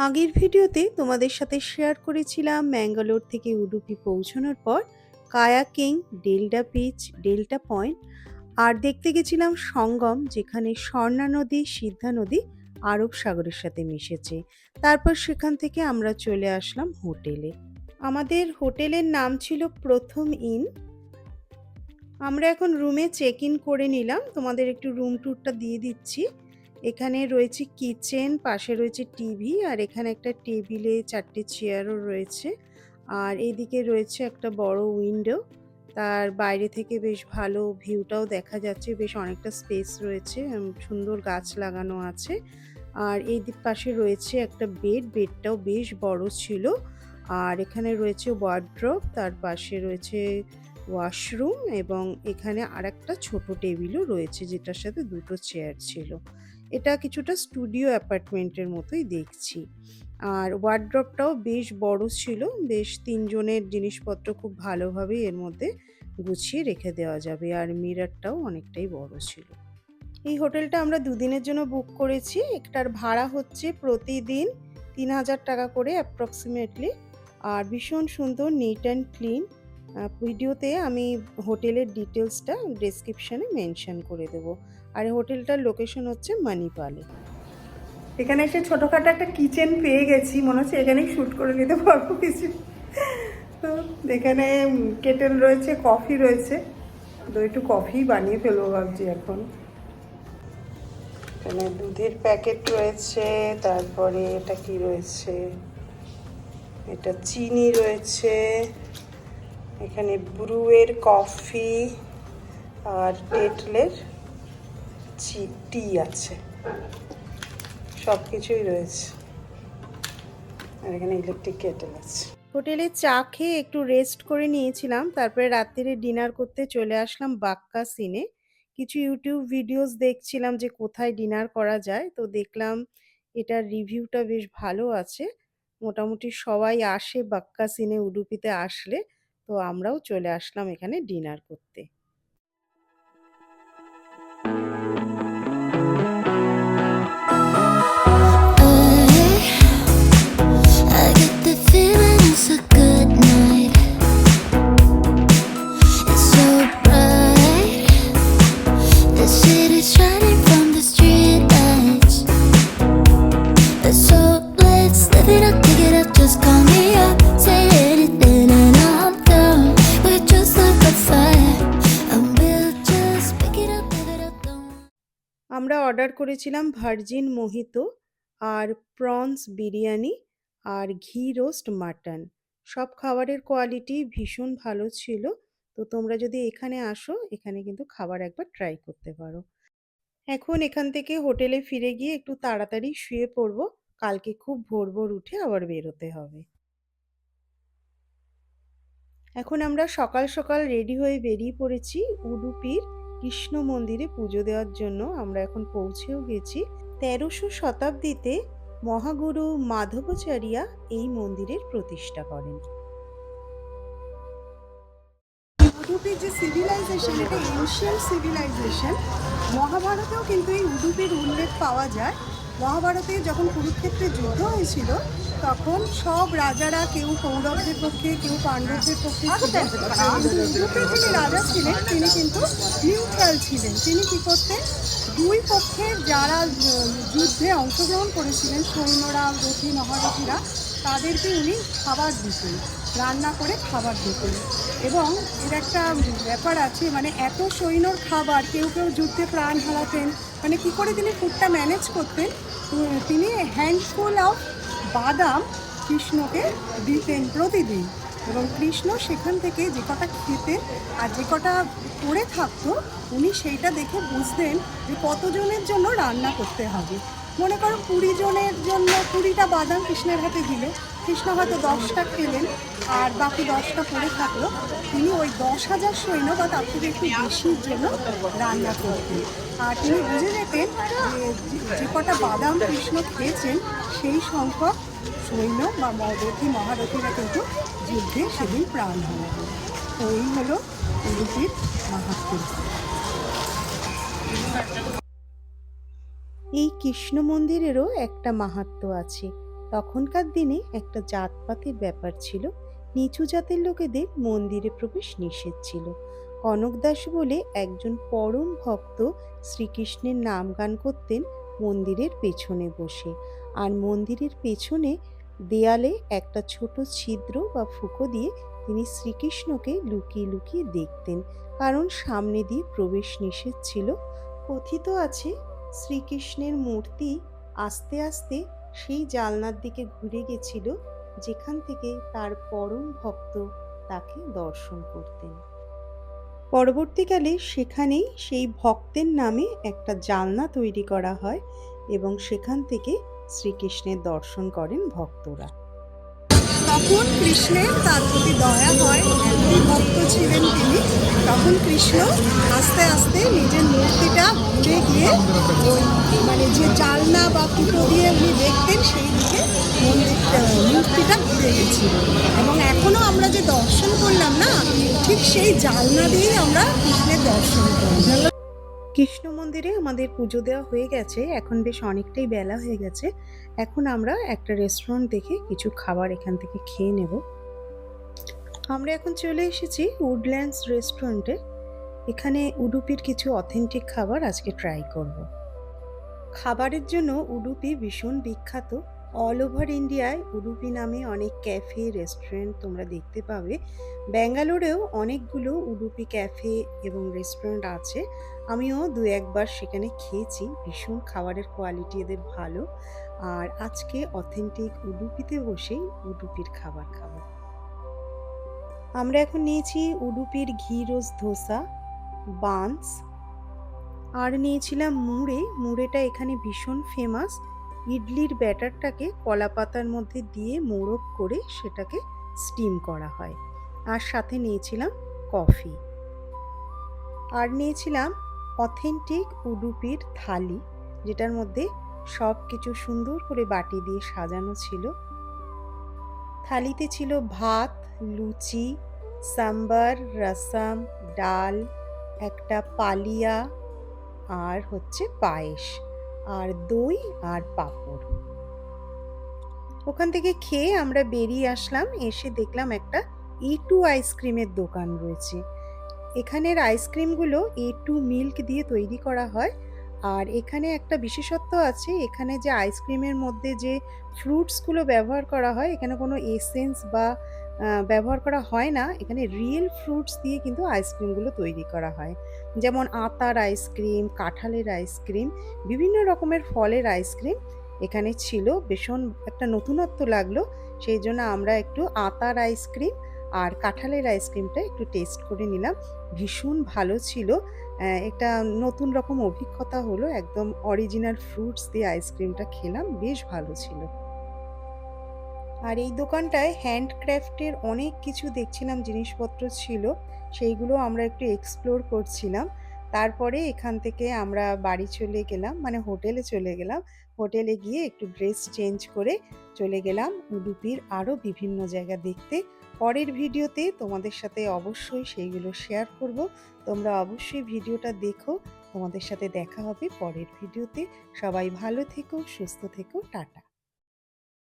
আগের ভিডিওতে তোমাদের সাথে শেয়ার করেছিলাম ম্যাঙ্গালোর থেকে উডুপি পৌঁছানোর পর kayaking, delta beach, delta point আর দেখতে গেছিলাম সঙ্গম, যেখানে স্বর্ণা নদী, সিদ্ধা নদী আরব সাগরের সাথে মিশেছে। তারপর সেখান থেকে আমরা চলে আসলাম হোটেলে। আমাদের হোটেলের নাম ছিল প্রথম ইন। আমরা এখন রুমে চেক ইন করে নিলাম, তোমাদের একটু রুম ট্যুরটা দিয়ে দিচ্ছি। এখানে রয়েছে কিচেন, পাশে রয়েছে টিভি, আর এখানে একটা টেবিলে 4টে চেয়ারও রয়েছে। আর এইদিকে রয়েছে একটা বড় উইন্ডো, তার বাইরে থেকে বেশ ভালো ভিউটাও দেখা যাচ্ছে, বেশ অনেকটা স্পেস রয়েছে, সুন্দর গাছ লাগানো আছে। আর এই পাশে রয়েছে একটা বেডটাও বেশ বড় ছিল। আর এখানে রয়েছে ওয়ার্ড্রোব, তার পাশে রয়েছে ওয়াশরুম, এবং এখানে আরেকটা ছোট টেবিলও রয়েছে যেটার সাথে 2টো চেয়ার ছিল। এটা কিছুটা স্টুডিও অ্যাপার্টমেন্টের মতোই দেখছি। আর ওয়ার্ড্রবটাও বেশ বড় ছিল, বেশ 3 জনের জিনিসপত্র খুব ভালোভাবেই এর মধ্যে গুছিয়ে রেখে দেওয়া যাবে। আর মিররটাও অনেকটাই বড় ছিল। এই হোটেলটা আমরা 2 দিনের জন্য বুক করেছি। একটার ভাড়া হচ্ছে প্রতিদিন 3000 টাকা করে অ্যাপ্রক্সিমেটলি। আর ভীষণ সুন্দর, নিট অ্যান্ড ক্লিন। ভিডিওতে আমি হোটেলের ডিটেলসটা ডেসক্রিপশানে মেনশন করে দেবো। আর হোটেলটার লোকেশন হচ্ছে মানিপালে। এখানে এসে ছোটোখাটো একটা কিচেন পেয়ে গেছি, মনে হচ্ছে এখানেই শ্যুট করে নিতে পারবো কিছু। তো এখানে কেটেল রয়েছে, কফি রয়েছে, তো একটু কফি বানিয়ে ফেলবো ভাবছি এখন। এখানে দুধের প্যাকেট রয়েছে, তারপরে এটা কি রয়েছে, এটা চিনি রয়েছে, এখানে ব্রুয়ের কফি, আর টেটলের টি আছে, সব কিছুই রয়েছে। আর এখানে ইলেকট্রিক কেটেল আছে। হোটেলে চা খেয়ে একটু রেস্ট করে নিয়েছিলাম, তারপরে রাত্রিরে ডিনার করতে চলে আসলাম বাক্কা সিনে। কিছু ইউটিউব ভিডিওস দেখছিলাম যে কোথায় ডিনার করা যায়, তো দেখলাম এটার রিভিউটা বেশ ভালো আছে। মোটামুটি সবাই আসে বাক্কা সিনে উডুপিতে আসলে, তো আমরাও চলে আসলাম এখানে ডিনার করতে। আমরা অর্ডার করেছিলাম ভার্জিন মোহিতো, আর প্রনস বিরিয়ানি, আর ঘি রোস্ট মাটন। সব খাবারের কোয়ালিটি ভীষণ ভালো ছিল। তো তোমরা যদি এখানে আসো, এখানে কিন্তু খাবার একবার ট্রাই করতে পারো। এখন এখান থেকে হোটেলে ফিরে গিয়ে একটু তাড়াতাড়ি শুয়ে পড়বো, কালকে খুব ভোর ভোর উঠে আবার বেরোতে হবে। এখন আমরা সকাল সকাল রেডি হয়ে বেরিয়ে পড়েছি উডুপির কৃষ্ণ মন্দিরে পুজো দেওয়ার জন্য। আমরা এখন পৌঁছেও গেছি। 1300 শতাব্দীতে মহাগুরু মাধবাচার্য এই মন্দিরের প্রতিষ্ঠা করেন। উডুপির যে সিভিলাইজেশন, এটা এনশিয়েন্ট সিভিলাইজেশন। মহাভারতেও কিন্তু এই উডুপির উল্লেখ পাওয়া যায়। মহাভারতে যখন কুরুক্ষেত্রে যুদ্ধ হয়েছিল, তখন সব রাজারা কেউ কৌরবদের পক্ষে, কেউ পাণ্ডবদের পক্ষে ছিলেন। কিন্তু উডুপির যিনি রাজা ছিলেন, তিনি কিন্তু নিউট্রাল ছিলেন। তিনি কী করতেন, দুই পক্ষের যারা যুদ্ধে অংশগ্রহণ করেছিলেন, সৈন্যরা, রথী মহারথীরা, তাদেরকে উনি খাবার দিতেন, রান্না করে খাবার দিতেন। এবং এর একটা ব্যাপার আছে, মানে এত সৈন্যর খাবার, কেউ কেউ যুদ্ধে প্রাণ হারাতেন, মানে কী করে তিনি ফুডটা ম্যানেজ করতেন। তিনি হ্যান্ডফুল অফ বাদাম কৃষ্ণকে দিতেন প্রতিদিন, এবং কৃষ্ণ সেখান থেকে যে কটা খেতেন আর যে কটা পড়ে থাকতো, উনি সেইটা দেখে বুঝতেন যে কতজনের জন্য রান্না করতে হবে। মনে করো 20 জনের জন্য 20টা বাদাম কৃষ্ণের হাতে দিলে, কৃষ্ণ হয়তো 10টা খেলেন আর বাকি 10টা পড়ে থাকলো। তিনি ওই 10,000 সৈন্য বা তার থেকে একটু বেশির জন্য রান্না করতেন। আর তিনি বুঝে যেতেন যে কটা বাদাম কৃষ্ণ খেয়েছেন, সেই সংখ্যক সৈন্য বা রথী মহারথীরা কিন্তু যুদ্ধে সেদিন প্রাণ হারাবে। তো এই হলো উডুপির মাহাত্ম্য। এই কৃষ্ণ মন্দিরেরও একটা মাহাত্ম্য আছে। তখনকার দিনে একটা জাতপাতের ব্যাপার ছিল, নিচু জাতের লোকেদের মন্দিরে প্রবেশ নিষেধ ছিল। কনকদাস বলে একজন পরম ভক্ত শ্রীকৃষ্ণের নাম গান করতেন মন্দিরের পেছনে বসে। আর মন্দিরের পেছনে দেয়ালে একটা ছোট ছিদ্র বা ফুঁকো দিয়ে তিনি শ্রীকৃষ্ণকে লুকিয়ে লুকিয়ে দেখতেন, কারণ সামনে দিয়ে প্রবেশ নিষেধ ছিল। কথিত আছে শ্রীকৃষ্ণের মূর্তি আস্তে আস্তে সেই জানলার দিকে ঘুরে গেছিল, যেখান থেকে তার পরম ভক্ত তাকে দর্শন করতেন। পরবর্তীকালে সেখানেই সেই ভক্তের নামে একটা জানলা তৈরি করা হয় এবং সেখান থেকে শ্রীকৃষ্ণের দর্শন করেন ভক্তরা। তখন কৃষ্ণের তার প্রতি দয়া হয়, এতই ভক্ত ছিলেন তিনি। তখন কৃষ্ণ আস্তে আস্তে নিজের মূর্তিটা ঘুরে গিয়ে ওই যে জানলা বা ফুটো দিয়ে উনি দেখতেন সেই দিকে মূর্তিটা ঘুরে গেছিল। এবং এখনও আমরা যে দর্শন করলাম না, ঠিক সেই জানলা দিয়েই আমরা কৃষ্ণের দর্শন করি। কৃষ্ণ মন্দিরে আমাদের পুজো দেওয়া হয়ে গেছে, এখন বেশ অনেকটাই বেলা হয়ে গেছে। এখন আমরা একটা রেস্টুরেন্ট দেখে কিছু খাবার এখান থেকে খেয়ে নেব। আমরা এখন চলে এসেছি উডল্যান্ডস রেস্টুরেন্টে। এখানে উডুপির কিছু অথেন্টিক খাবার আজকে ট্রাই করব। খাবারের জন্য উডুপি ভীষণ বিখ্যাত। অল ওভার ইন্ডিয়ায় উডুপি নামে অনেক ক্যাফে রেস্টুরেন্ট তোমরা দেখতে পাবে। ব্যাঙ্গালোরেও অনেকগুলো উডুপি ক্যাফে এবং রেস্টুরেন্ট আছে। আমিও দু একবার সেখানে খেয়েছি, ভীষণ খাবারের কোয়ালিটি এদের ভালো। আর আজকে অথেন্টিক উডুপিতে বসেই উডুপির খাবার খাবো। আমরা এখন নিয়েছি উডুপির ঘি রোজ ধোসা, বানস, আর নিয়েছিলাম মুড়েটা এখানে ভীষণ ফেমাস। ইডলির ব্যাটারটাকে কলা পাতার মধ্যে দিয়ে মোড়ক করে সেটাকে স্টিম করা হয়। আর সাথে নিয়েছিলাম কফি। আর নিয়েছিলাম অথেন্টিক উডুপির থালি, যেটার মধ্যে সব কিছু সুন্দর করে বাটি দিয়ে সাজানো ছিল। থালিতে ছিল ভাত, লুচি, সাম্বার, রসম, ডাল, একটা পালিয়া, আর হচ্ছে পায়েস, আর দই আর পাঁপড়। ওখান থেকে খেয়ে আমরা বেরিয়ে আসলাম। এসে দেখলাম একটা A2 আইসক্রিমের দোকান রয়েছে। এখানের আইসক্রিমগুলো A2 মিল্ক দিয়ে তৈরি করা হয়। আর এখানে একটা বিশেষত্ব আছে, এখানে যে আইসক্রিমের মধ্যে যে ফ্রুটসগুলো ব্যবহার করা হয়, এখানে কোনো এসেন্স বা ব্যবহার করা হয় না। এখানে রিয়েল ফ্রুটস দিয়ে কিন্তু আইসক্রিমগুলো তৈরি করা হয়। যেমন আতার আইসক্রিম, কাঁঠালের আইসক্রিম, বিভিন্ন রকমের ফলের আইসক্রিম এখানে ছিল। ভীষণ একটা নতুনত্ব লাগলো, সেই জন্য আমরা একটু আতার আইসক্রিম আর কাঁঠালের আইসক্রিমটা একটু টেস্ট করে নিলাম। ভীষণ ভালো ছিল। একটা নতুন রকম অভিজ্ঞতা হলো, একদম অরিজিনাল ফ্রুটস দিয়ে আইসক্রিমটা খেলাম, বেশ ভালো ছিল। আর এই দোকানটায় হ্যান্ডক্রাফটের অনেক কিছু দেখছিলাম, জিনিসপত্র ছিল, সেইগুলো আমরা একটু এক্সপ্লোর করছিলাম। তারপরে এখান থেকে আমরা বাড়ি চলে গেলাম, হোটেলে চলে গেলাম। হোটেলে গিয়ে একটু ড্রেস চেঞ্জ করে চলে গেলাম উডুপির আরও বিভিন্ন জায়গা দেখতে। পরের ভিডিওতে তোমাদের সাথে অবশ্যই সেইগুলো শেয়ার করব। তোমরা অবশ্যই ভিডিওটা দেখো। তোমাদের সাথে দেখা হবে পরের ভিডিওতে। সবাই ভালো থেকো, সুস্থ থেকো, টাটা।